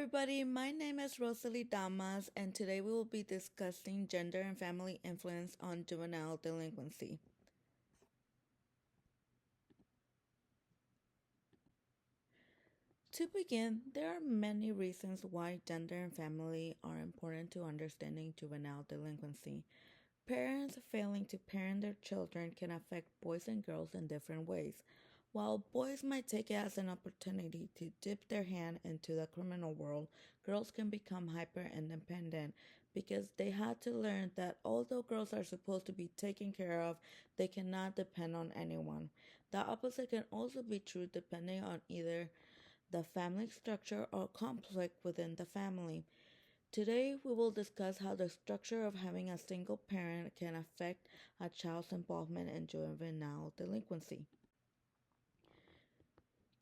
everybody, my name is Rosalie Damas, and today we will be discussing gender and family influence on juvenile delinquency. To begin, there are many reasons why gender and family are important to understanding juvenile delinquency. Parents failing to parent their children can affect boys and girls in different ways. While boys might take it as an opportunity to dip their hand into the criminal world, girls can become hyper independent because they had to learn that although girls are supposed to be taken care of, they cannot depend on anyone. The opposite can also be true depending on either the family structure or conflict within the family. Today, we will discuss how the structure of having a single parent can affect a child's involvement in juvenile delinquency.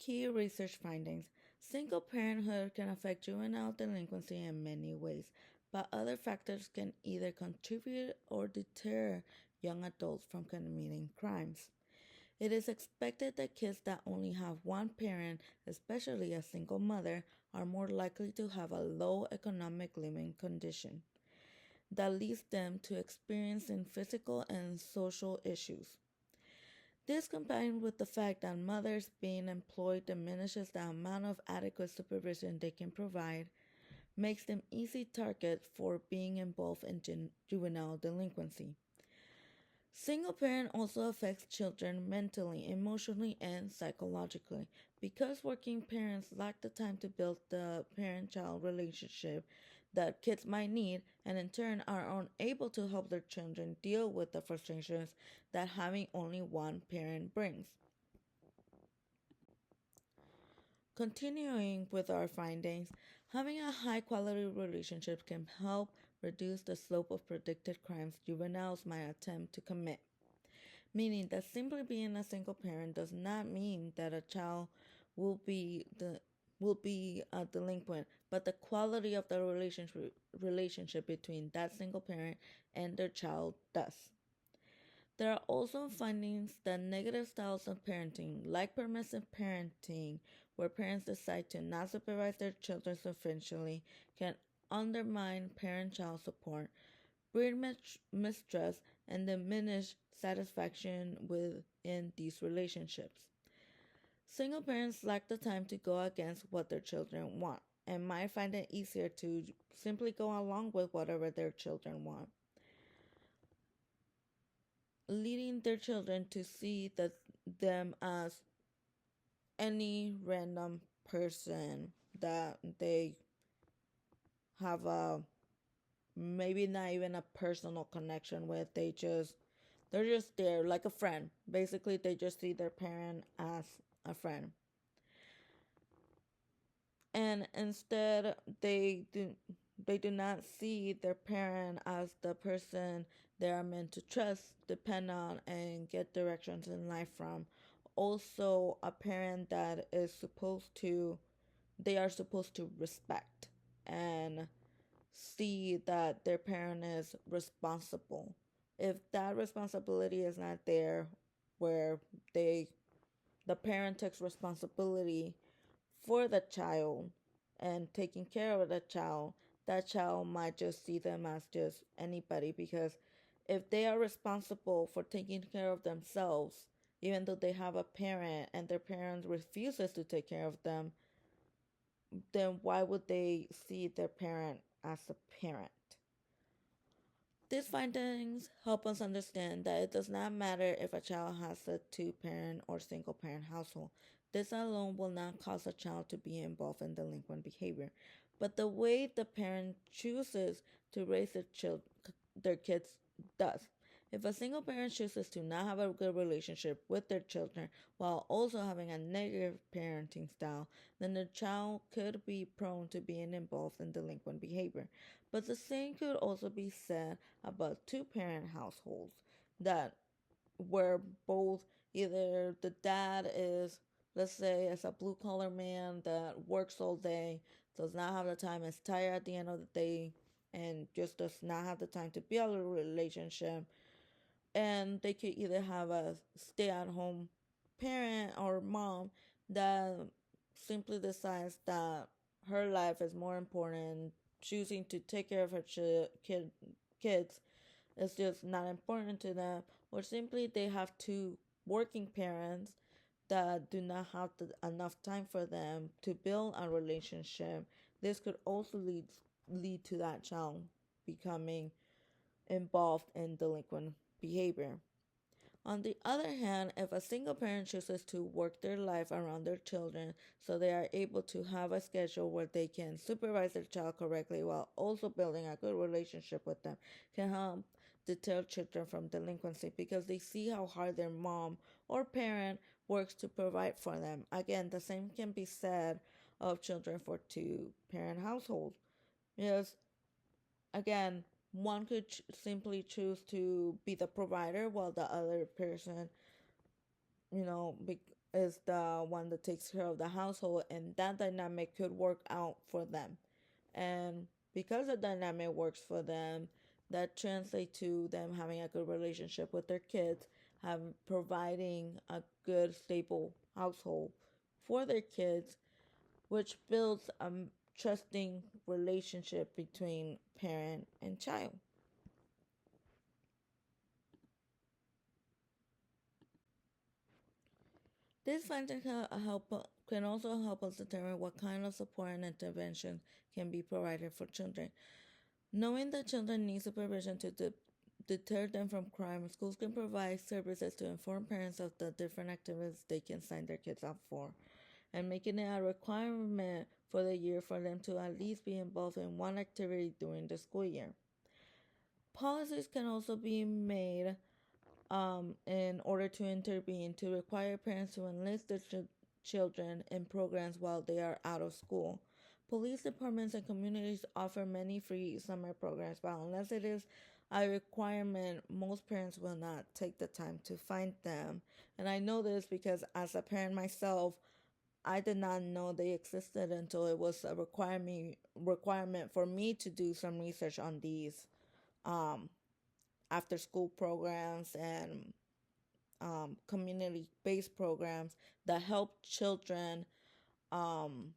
Key research findings. Single parenthood can affect juvenile delinquency in many ways, but other factors can either contribute or deter young adults from committing crimes. It is expected that kids that only have one parent, especially a single mother, are more likely to have a low economic living condition that leads them to experiencing physical and social issues. This, combined with the fact that mothers being employed diminishes the amount of adequate supervision they can provide, makes them easy targets for being involved in juvenile delinquency. Single parent also affects children mentally, emotionally, and psychologically. Because working parents lack the time to build the parent child relationship that kids might need, and in turn are unable to help their children deal with the frustrations that having only one parent brings. Continuing with our findings, having a high quality relationship can help reduce the slope of predicted crimes juveniles might attempt to commit. Meaning that simply being a single parent does not mean that a child will be a delinquent, but the quality of the relationship between that single parent and their child does. There are also findings that negative styles of parenting, like permissive parenting, where parents decide to not supervise their children sufficiently, can undermine parent child support, breed mistrust, and diminish satisfaction within these relationships. Single parents lack the time to go against what their children want and might find it easier to simply go along with whatever their children want, leading their children to see them as any random person that they have a maybe not even a personal connection with. They're just there like a friend. Basically, they just see their parent as a friend. And instead they do not see their parent as the person they are meant to trust, depend on, and get directions in life from. Also, a parent that is supposed to they are supposed to respect and see that their parent is responsible. If that responsibility is not there, where the parent takes responsibility for the child and taking care of the child, that child might just see them as just anybody, because if they are responsible for taking care of themselves, even though they have a parent and their parent refuses to take care of them, then why would they see their parent as a parent? These findings help us understand that it does not matter if a child has a two-parent or single-parent household. This alone will not cause a child to be involved in delinquent behavior, but the way the parent chooses to raise their kids does. If a single parent chooses to not have a good relationship with their children while also having a negative parenting style, then the child could be prone to being involved in delinquent behavior. But the same could also be said about two-parent households that where both either the dad is, let's say, as a blue collar man that works all day, does not have the time, is tired at the end of the day, and just does not have the time to build a relationship. And they could either have a stay at home parent or mom that simply decides that her life is more important. Choosing to take care of her kids is just not important to them, or simply they have two working parents that do not have enough time for them to build a relationship. This could also lead to that child becoming involved in delinquent behavior. On the other hand, if a single parent chooses to work their life around their children so they are able to have a schedule where they can supervise their child correctly while also building a good relationship with them, can help deter children from delinquency because they see how hard their mom or parent works to provide for them. Again, the same can be said of children for two parent households. Yes, again, one could simply choose to be the provider while the other person, you know, is the one that takes care of the household, and that dynamic could work out for them. And because the dynamic works for them, that translates to them having a good relationship with their kids, have providing a good stable household for their kids, which builds a trusting relationship between parent and child. This finding can also help us determine what kind of support and intervention can be provided for children. Knowing that children need supervision to deter them from crime, schools can provide services to inform parents of the different activities they can sign their kids up for, and making it a requirement for the year for them to at least be involved in one activity during the school year. Policies can also be made in order to intervene to require parents to enlist their children in programs while they are out of school. Police departments and communities offer many free summer programs, but unless it is a requirement, most parents will not take the time to find them. And I know this because as a parent myself, I did not know they existed until it was a requirement for me to do some research on these um, after school programs and community based programs that help children, um,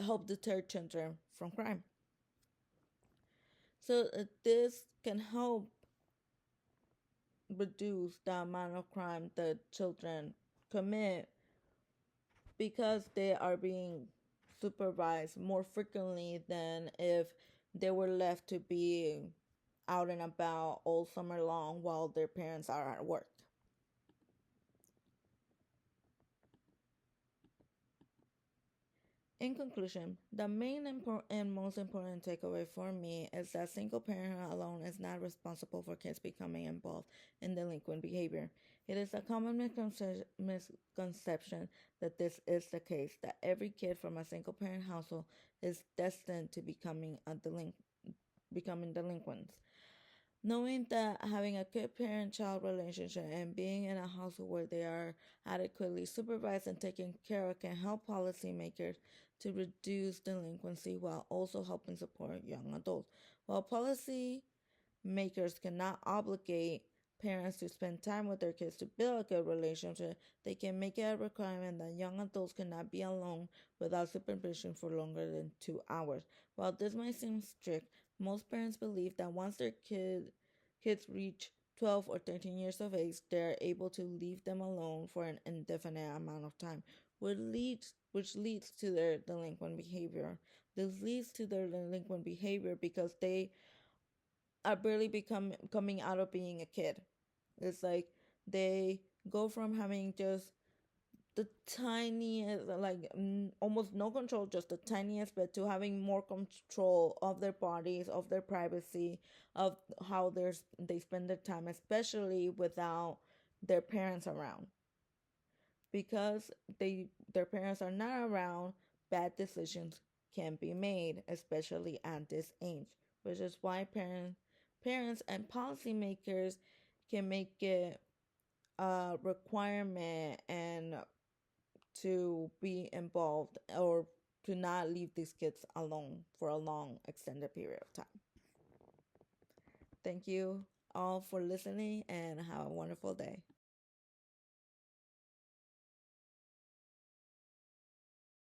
help deter children from crime. So this can help reduce the amount of crime that children commit because they are being supervised more frequently than if they were left to be out and about all summer long while their parents are at work. In conclusion, the main and most important takeaway for me is that single parent alone is not responsible for kids becoming involved in delinquent behavior. It is a common misconception that this is the case, that every kid from a single parent household is destined to becoming delinquents. Knowing that having a good parent child relationship and being in a household where they are adequately supervised and taken care of can help policymakers to reduce delinquency while also helping support young adults. While policy makers cannot obligate parents to spend time with their kids to build a good relationship, they can make it a requirement that young adults cannot be alone without supervision for longer than 2 hours. While this might seem strict, most parents believe that once their kids reach 12 or 13 years of age, they are able to leave them alone for an indefinite amount of time, which leads to their delinquent behavior. This leads to their delinquent behavior because they are barely coming out of being a kid. It's like they go from having just the tiniest, like almost no control, just the tiniest bit, to having more control of their bodies, of their privacy, of how they spend their time, especially without their parents around. Because their parents are not around, bad decisions can be made, especially at this age, which is why parents and policymakers can make it a requirement and to be involved or to not leave these kids alone for a long extended period of time. Thank you all for listening and have a wonderful day.